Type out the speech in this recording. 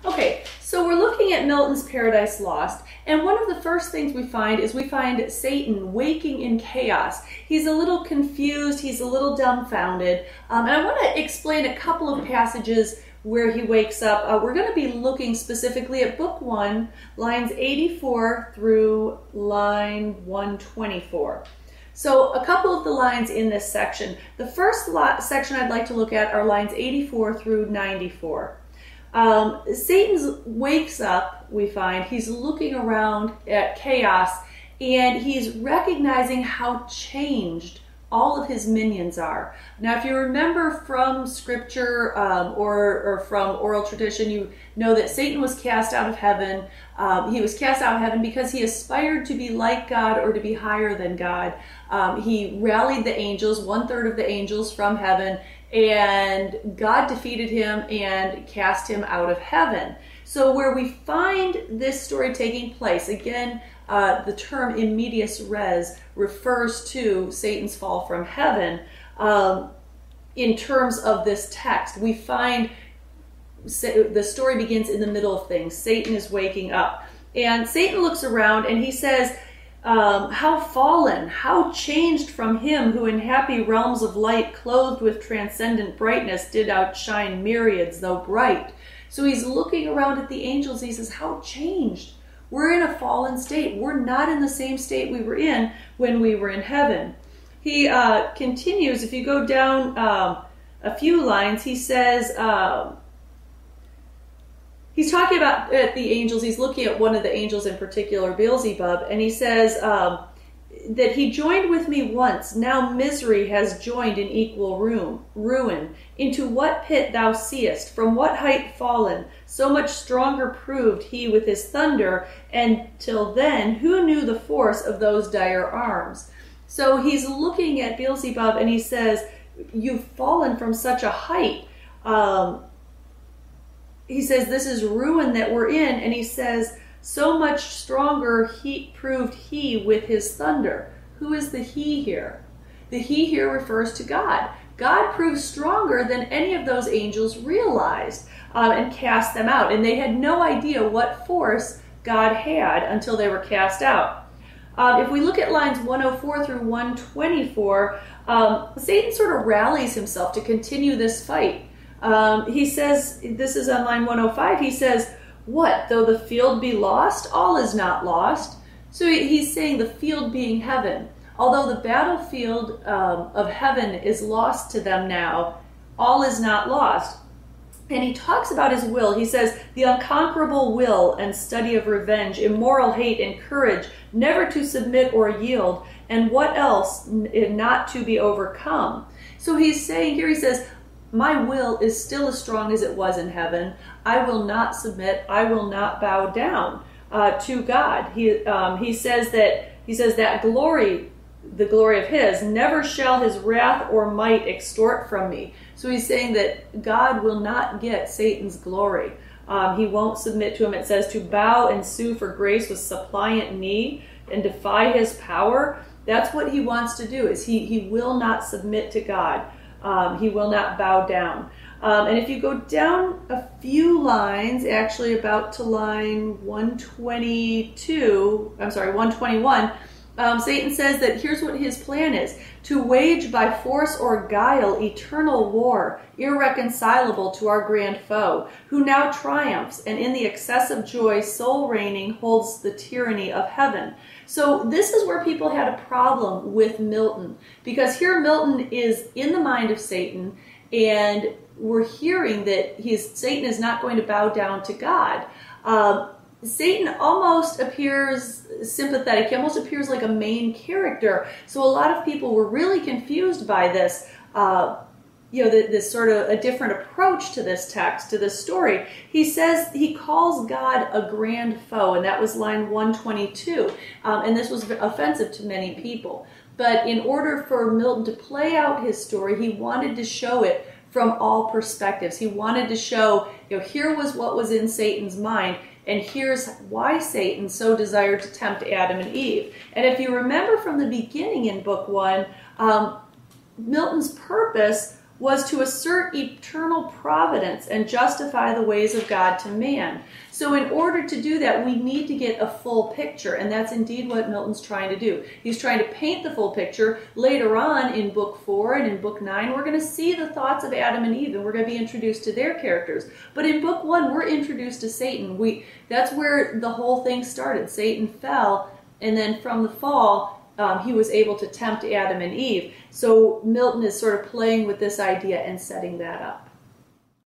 Okay, so we're looking at Milton's Paradise Lost, and one of the first things we find is Satan waking in chaos. He's a little confused, he's a little dumbfounded, and I want to explain a couple of passages where he wakes up. We're going to be looking specifically at Book 1, lines 84 through line 124. So a couple of the lines in this section. The first section I'd like to look at are lines 84 through 94. Satan wakes up, we find, he's looking around at chaos, and he's recognizing how changed all of his minions are. Now, if you remember from scripture or from oral tradition, you know that Satan was cast out of heaven. He was cast out of heaven because he aspired to be like God or to be higher than God. He rallied the angels, 1/3 of the angels from heaven, and God defeated him and cast him out of heaven. So where we find this story taking place, again, the term in medias res refers to Satan's fall from heaven. In terms of this text, we find the story begins in the middle of things. Satan is waking up, and Satan looks around and he says, how fallen, how changed from him who in happy realms of light, clothed with transcendent brightness, did outshine myriads, though bright. So he's looking around at the angels. He says, how changed. We're in a fallen state. We're not in the same state we were in when we were in heaven. He continues, if you go down a few lines, he says, he's talking about the angels. He's looking at one of the angels in particular, Beelzebub, and he says that he joined with me once. Now misery has joined in equal ruin. Into what pit thou seest, from what height fallen, so much stronger proved he with his thunder, and till then who knew the force of those dire arms? So he's looking at Beelzebub and he says, you've fallen from such a height. He says, this is ruin that we're in, and he says, so much stronger proved he with his thunder. Who is the he here? The he here refers to God. God proved stronger than any of those angels realized and cast them out. And they had no idea what force God had until they were cast out. If we look at lines 104 through 124, Satan sort of rallies himself to continue this fight. He says, this is on line 105, he says, what, though the field be lost, all is not lost. So he's saying the field being heaven. Although the battlefield of heaven is lost to them now, all is not lost. And he talks about his will. He says, the unconquerable will and study of revenge, immoral hate and courage, never to submit or yield, and what else not to be overcome. So he's saying here, he says, my will is still as strong as it was in heaven. I will not submit. I will not bow down to God. He says that glory, the glory of his, never shall his wrath or might extort from me. So he's saying that God will not get Satan's glory. He won't submit to him. It says to bow and sue for grace with suppliant knee and defy his power. That's what he wants to do, is he will not submit to God. He will not bow down. And if you go down a few lines, actually about to line 121, Satan says that here's what his plan is: to wage by force or guile eternal war, irreconcilable to our grand foe, who now triumphs, and in the excess of joy, sole reigning, holds the tyranny of heaven. So this is where people had a problem with Milton, because here Milton is in the mind of Satan, and we're hearing that Satan is not going to bow down to God. Satan almost appears sympathetic. He almost appears like a main character. So a lot of people were really confused by this, this sort of a different approach to this text, to this story. He says he calls God a grand foe, and that was line 122. And this was offensive to many people. But in order for Milton to play out his story, he wanted to show it from all perspectives. He wanted to show, here was what was in Satan's mind, and here's why Satan so desired to tempt Adam and Eve. And if you remember from the beginning in Book 1, Milton's purpose was to assert eternal providence and justify the ways of God to man. So in order to do that, we need to get a full picture, and that's indeed what Milton's trying to do. He's trying to paint the full picture. Later on in Book 4 and in Book 9, we're going to see the thoughts of Adam and Eve, and we're going to be introduced to their characters. But in Book 1, we're introduced to Satan. That's where the whole thing started. Satan fell, and then from the fall, he was able to tempt Adam and Eve. So Milton is sort of playing with this idea and setting that up.